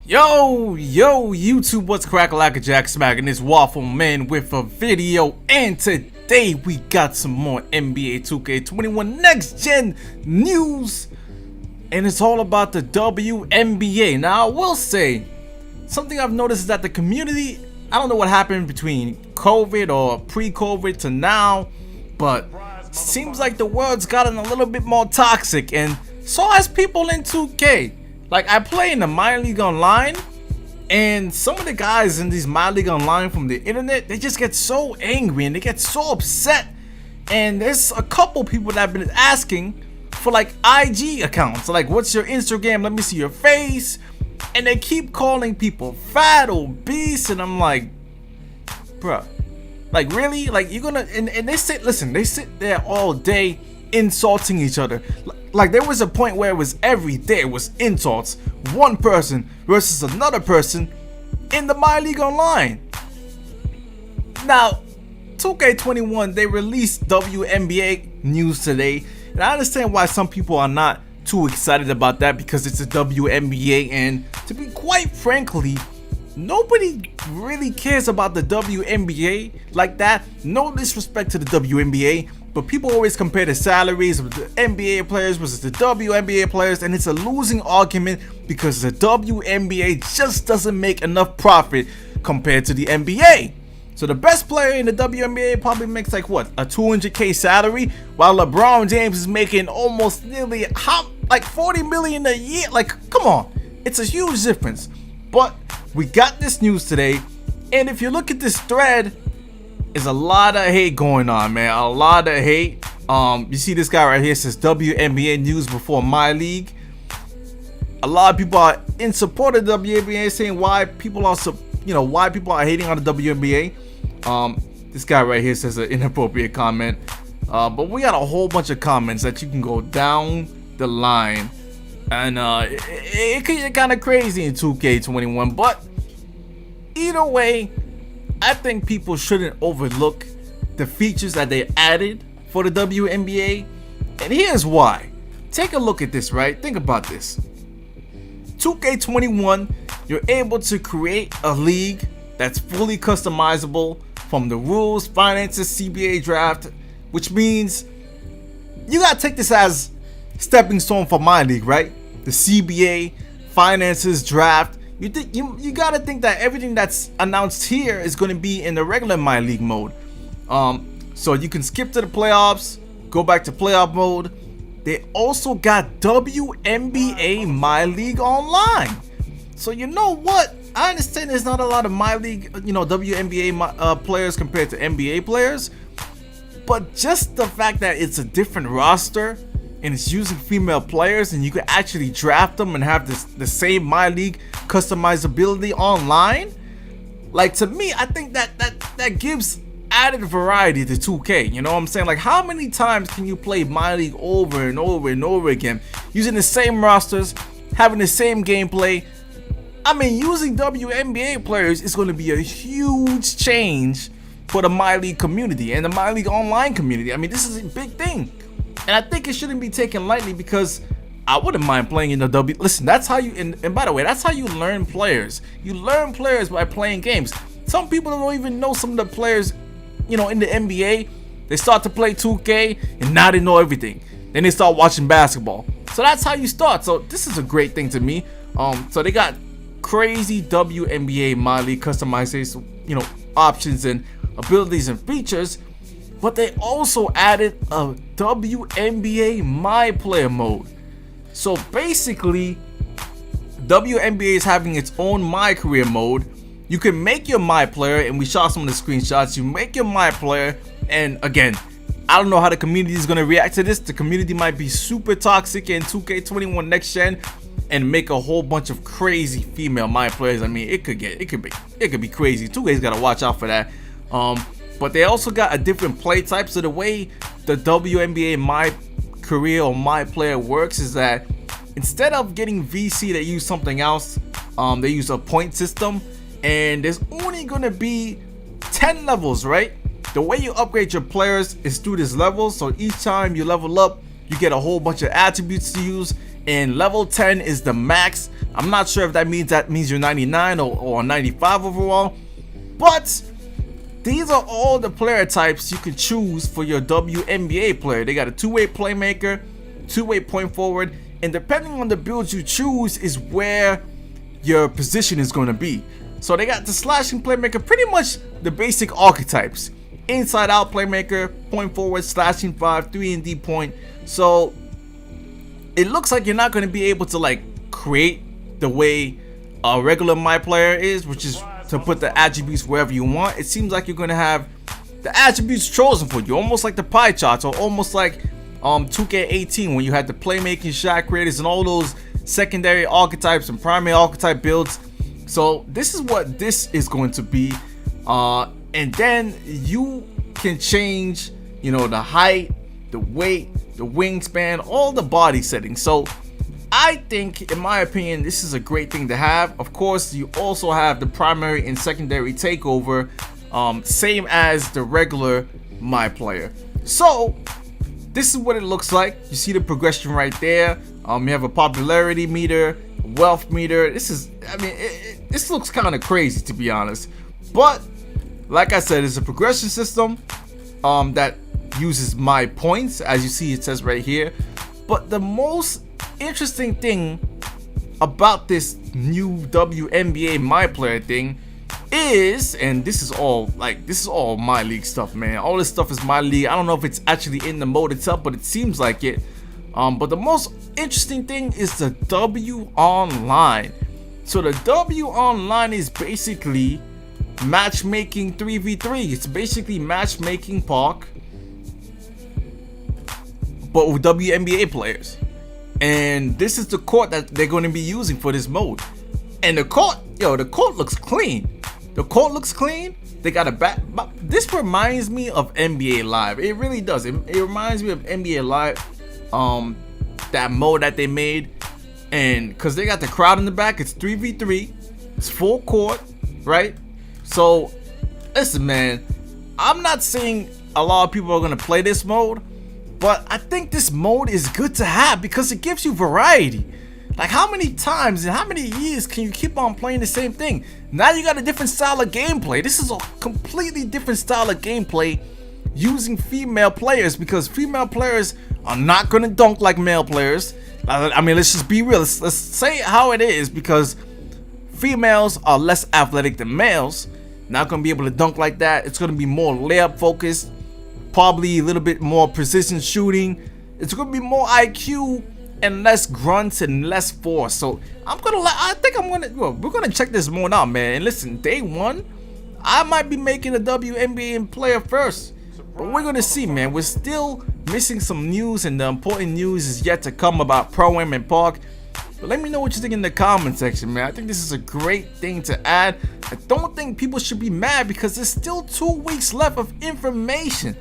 Yo, YouTube, what's crack-a-lack-a-jack, smacking this waffle man with a video, and today we got some more NBA 2K21 Next Gen news, and it's all about the WNBA. Now, I will say, something I've noticed is that the community, I don't know what happened between COVID or pre-COVID to now, but seems like the world's gotten a little bit more toxic, and so has people in 2K. Like, I play in the My League Online, and some of the guys in these My League Online from the internet, they just get so angry and they get so upset. And there's a couple people that have been asking for like IG accounts, like, what's your Instagram, let me see your face. And they keep calling people fat, obese, and I'm like, bruh, like, really? Like, you're gonna, and they sit, listen, they sit there all day insulting each other. Like, there was a point where it was every day it was insults, one person versus another person in the My League Online. Now, 2K21, they released WNBA news today, and I understand why some people are not too excited about that, because it's a WNBA, and to be quite frankly, nobody really cares about the WNBA like that. No disrespect to the WNBA, but people always compare the salaries of the NBA players versus the WNBA players, and it's a losing argument because the WNBA just doesn't make enough profit compared to the NBA. So the best player in the WNBA probably makes like what, a $200K salary, while LeBron James is making almost nearly like $40 million a year. Like, come on, it's a huge difference. But we got this news today, and if you look at this thread, there's a lot of hate going on, man. A lot of hate. You see this guy right here says WNBA news before my league. A lot of people are in support of the WNBA, saying why people are, why people are hating on the WNBA. This guy right here says an inappropriate comment. But we got a whole bunch of comments that you can go down the line, and it could get kind of crazy in 2K21. But either way, I think people shouldn't overlook the features that they added for the WNBA, and here's why. Take a look at this, right? Think about this. 2K21, you're able to create a league that's fully customizable from the rules, finances, CBA draft, which means you gotta take this as stepping stone for my league, right? The CBA, finances, draft. You gotta think that everything that's announced here is going to be in the regular My League mode. So you can skip to the playoffs, go back to playoff mode. They also got WNBA My League Online. So you know what? I understand there's not a lot of My League, WNBA players compared to NBA players, but just the fact that it's a different roster and it's using female players, and you can actually draft them and have the same My League customizability online, like, to me, I think that gives added variety to 2K. You know what I'm saying? Like, how many times can you play My League over and over and over again using the same rosters, having the same gameplay? I mean, using WNBA players is going to be a huge change for the My League community and the My League Online community. I mean, this is a big thing. And I think it shouldn't be taken lightly, because I wouldn't mind playing in the W. Listen, that's how you, and by the way, that's how you learn players. You learn players by playing games. Some people don't even know some of the players, in the NBA. They start to play 2K, and now they know everything. Then they start watching basketball. So that's how you start. So this is a great thing to me. So they got crazy WNBA My League customization, options and abilities and features. But they also added a WNBA My Player mode. So basically, WNBA is having its own My Career mode. You can make your My Player, and we saw some of the screenshots. You make your My Player, and again, I don't know how the community is going to react to this. The community might be super toxic in 2K21 Next Gen and make a whole bunch of crazy female My Players. I mean, it could be crazy. 2K's got to watch out for that. But they also got a different play type. So the way the WNBA My Career or My Player works is that instead of getting VC, they use something else. They use a point system, and there's only gonna be 10 levels, right? The way you upgrade your players is through this level. So each time you level up, you get a whole bunch of attributes to use, and level 10 is the max. I'm not sure if that means you're 99 or 95 overall, but these are all the player types you can choose for your WNBA player. They got a two-way playmaker, two-way point forward, and depending on the build you choose is where your position is going to be. So they got the slashing playmaker, pretty much the basic archetypes. Inside out playmaker, point forward, slashing 5, 3-and-D point. So it looks like you're not going to be able to like create the way a regular my player is, which is to put the attributes wherever you want. It seems like you're going to have the attributes chosen for you, almost like the pie charts, or almost like 2K18 when you had the playmaking, shot creators, and all those secondary archetypes and primary archetype builds. So this is what this is going to be, and then you can change, you know, the height, the weight, the wingspan, all the body settings. So I think, in my opinion, this is a great thing to have. Of course, you also have the primary and secondary takeover, same as the regular my player. So this is what it looks like. You see the progression right there. You have a popularity meter, wealth meter. This is, I mean, this looks kind of crazy, to be honest, but like I said, it's a progression system that uses my points, as you see it says right here. But the most interesting thing about this new WNBA my player thing is, and this is all my league stuff, man. All this stuff is my league. I don't know if it's actually in the mode itself, but it seems like it. But the most interesting thing is the W Online. So the W Online is basically matchmaking 3v3. It's basically matchmaking Park, but with WNBA players. And this is the court that they're going to be using for this mode. And the court, the court looks clean. The court looks clean. They got a back. This reminds me of NBA Live. It really does. It reminds me of NBA Live. That mode that they made. And because they got the crowd in the back, it's 3v3. It's full court, right? So, listen, man. I'm not saying a lot of people are going to play this mode, but I think this mode is good to have because it gives you variety. Like, how many times and how many years can you keep on playing the same thing? Now you got a different style of gameplay. This is a completely different style of gameplay using female players, because female players are not going to dunk like male players. I mean, let's just be real. Let's say how it is, because females are less athletic than males. Not going to be able to dunk like that. It's going to be more layup focused. Probably a little bit more precision shooting. It's going to be more IQ and less grunts and less force. So we're gonna check this mode out, man. And listen, day one, I might be making a WNBA player first, but we're gonna see, man. We're still missing some news, and the important news is yet to come about Pro-Am and Park. But let me know what you think in the comment section, man. I think this is a great thing to add. I don't think people should be mad because there's still 2 weeks left of information.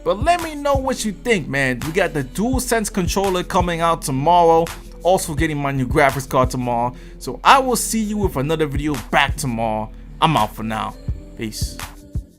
But let me know what you think, man. We got the DualSense controller coming out tomorrow. Also getting my new graphics card tomorrow. So I will see you with another video back tomorrow. I'm out for now. Peace.